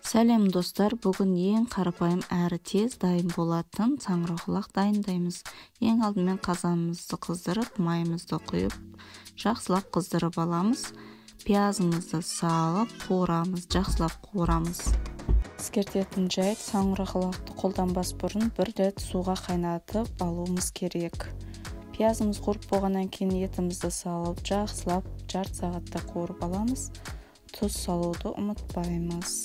Сәлем достар, бүгін ең қарапайым әрі тез дайын болатын саңырауқұлақ дайындаймыз. Ең алдымен қазанымызды қыздырып, майымызды құйып, жақсылап қыздырып аламыз. Пиязымызды салып, қуырамыз, жақсылап қуырамыз. Ескертетін жайт, саңырауқұлақты қолданбас бұрын бір рет суға қайнатып алуымыз керек. Пиязымыз қуырып болғаннан кейін етімізді салып, жақсылап жарты сағатта қуырып аламыз. Тұз салуды ұмытпаймыз.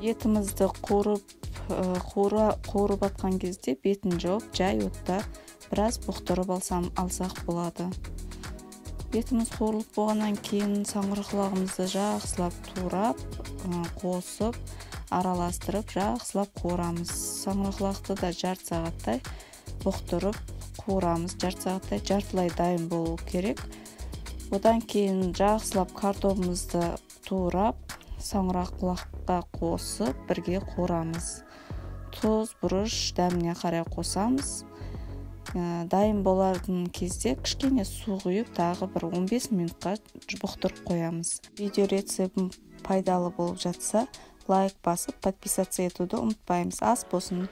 Етімізді қуырып атқан кезде бетін жауып, жай отта біраз бұқтырып алсақ болады. Бетіміз қуырылып болғаннан кейін саңырауқұлағымызды жақсылап турап, қосып, араластырып, жақсылап қуырамыз. Саңырауқұлақты да жарты сағаттай бұқтырып қуырамыз. Жарты сағаттай жартылай дайын болу керек. Одан кейін жақсылап картобымызды турап, саңырауқұлаққа қосып, бірге қуырамыз. Тұз, бұрыш, дәміне қарай қосамыз. Дайын болатын кезде кішкене су құйып, тағы бір 15 минутқа бұқтырып қоямыз. Видео рецептім пайдалы болып жатса, лайк басып, подписаться етуді ұмытпаймыз. Ас болсын!